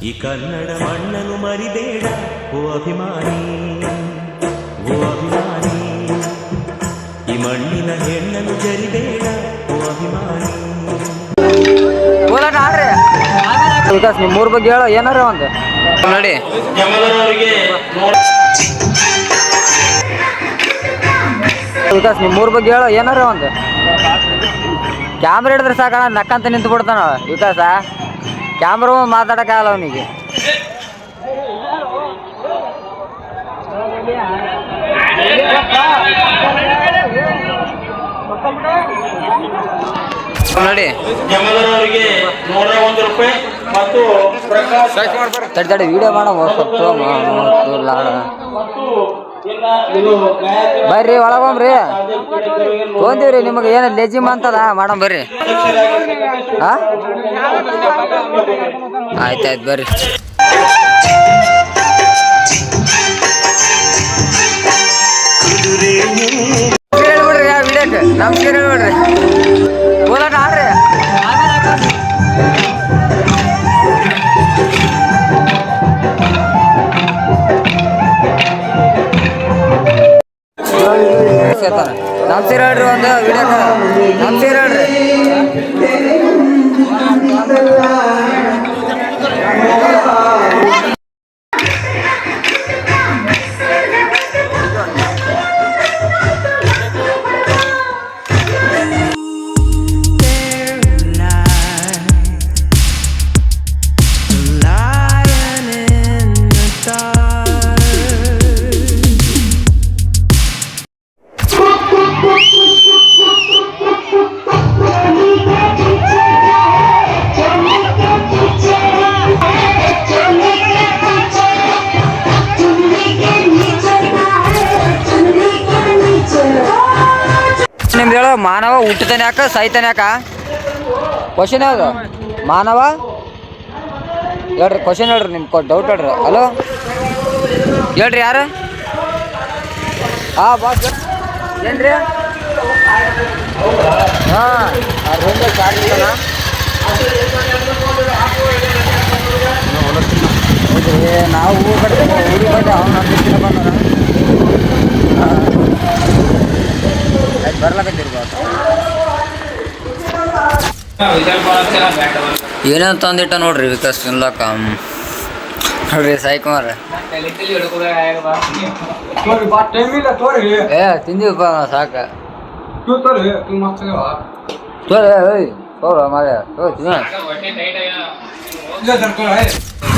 ಈ ಕನ್ನಡ ಮಣ್ಣನ್ನು ಮರಿಬೇಡ ಓ ಅಭಿಮಾನಿ, ಓ ಅಭಿಮಾನಿ. ಈ ಮಣ್ಣಿನ ಹೆಣ್ಣನ್ನು ಜರಿಬೇಡ ಓ ಅಭಿಮಾನಿ. ವಿಕಾಸ್ ನಿಮ್ಮ ಊರ ಬಗ್ಗೆ ಹೇಳೋ ಏನಾರ ಒಂದು ನೋಡಿ. ವಿಕಾಸ್ ನಿಮ್ಮ ಊರ ಬಗ್ಗೆ ಹೇಳೋ ಏನಾರ ಒಂದು. ಕ್ಯಾಮ್ರಾ ಹಿಡಿದ್ರೆ ಸಾಕಣ ನಕ್ಕಂತ ನಿಂತು ಬಿಡ್ತಾನ ವಿಕಾಸ. ಕ್ಯಾಮ್ರಾ ಮಾತಾಡೋಕ್ಕಾಗಲ್ಲ ಅವನಿಗೆ. ನೋಡಿ ತಡಿ ವಿಡಿಯೋ ಮಾಡೋ ಬರ್ರಿ ಒಳಗೋಮ್ರಿ ತೊಗೊಂತೀವ್ರಿ. ನಿಮಗೆ ಏನು ಲೆಜಿಮ್ ಅಂತದ ಮಾಡಮ್ ಬರ್ರಿ. ಆಯ್ತಾಯ್ತು ಬರ್ರಿ. ಹೇಳ್ಬಿಡ್ರಿ ಯಾವ ವಿಡಿಯೋಕ್ಕೆ ನಮ್ಗೆ ಹೇಳ್ಬಿಡ್ರಿ. ಹೋಲಾಟ ಆಡ್ರಿ. ನಮ್ ಸೀರೆ ಹೇಳ್ರಿ ಒಂದು ವಿಡಿಯೋಕ್ಕೆ. ನಮ್ ಸೀರೆ ಹೇಳ್ರಿ. ನಿಮ್ದು ಹೇಳೋ ಮಾನವ ಹುಟ್ಟತಾನೆ ಯಾಕ ಸಾಯ್ತಾನೆ ಯಾಕ ಕ್ವಶನ್ ಯಾವುದು? ಮಾನವ ಹೇಳ್ರಿ ಕ್ವಶನ್ ಹೇಳ್ರಿ. ನಿಮ್ಗೆ ಡೌಟ್ ಹೇಳ್ರಿ. ಹಲೋ ಹೇಳ್ರಿ ಯಾರು? ಬಾಸ್ ಏನ್ರಿ? ಹಾಂ ನಾವು ಊರು ಕಡೆ ಊರಿಗೆ ಬಂದೆ. ಅವ್ನು ನಮ್ಮ ಬಂದಾರ ಏನಂತ ಅಂದಿಟ್ಟ ನೋಡ್ರಿ ವಿಕಾಸ್ ತಿನ್ಲಕ್ಕ. ನೋಡ್ರಿ ಸಾಯಿಕುಮಾರ್ ತಿಂದಿವಪ್ಪ ಸಾಕ.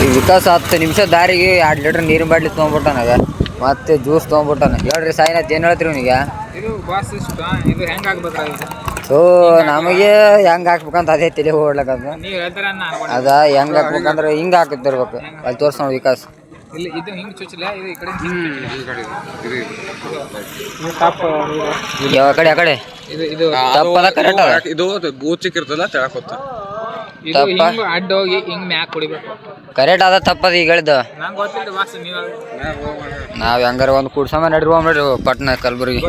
ಈ ವಿಕಾಸ್ 10 ನಿಮಿಷ ದಾರಿಗೆ 2 ಲೀಟರ್ ನೀರಿನ ಬಾಟ್ಲಿ ತೊಗೊಂಡ್ಬಿಟ್ಟಾನ. ಅದ ಮತ್ತೆ ಜ್ಯೂಸ್ ತೊಗೊಂಡ್ಬಿಟ್ಟಾನ. ಹೇಳ್ರಿ ಸಾಯಿನಾಥ್ ಏನು ಹೇಳ್ತೀರಿ ಇವನಿಗೆ? ಸೊ ನಮಗೆ ಹೆಂಗೆ ಹಾಕ್ಬೇಕಂತ ಅದೇ ತಲೆ ಓಡ್ಲಕ್ಕದ. ಅದ ಹೆಂಗೆ ಹಾಕ್ಬೇಕಂದ್ರೆ ಹಿಂಗೆ ಹಾಕುತ್ತಿರ್ಬೇಕು. ಅಲ್ಲಿ ತೋರ್ಸೋಣ ವಿಕಾಸ್. ಯಾವ ಕಡೆ ಆ ಕಡೆ ತಪ್ಪದ ಕರೆಕ್ಟ್ ಅದ. ಕರೆಕ್ಟ್ ಅದ ತಪ್ಪದ ಈಗ ಹೇಳಿದ್ದು. ನಾವ್ ಹೆಂಗಾರ ಒಂದು ಕುಡ್ಸಮ ನಡ್ರಿ ಪಟ್ನ ಕಲ್ಬುರ್ಗಿ.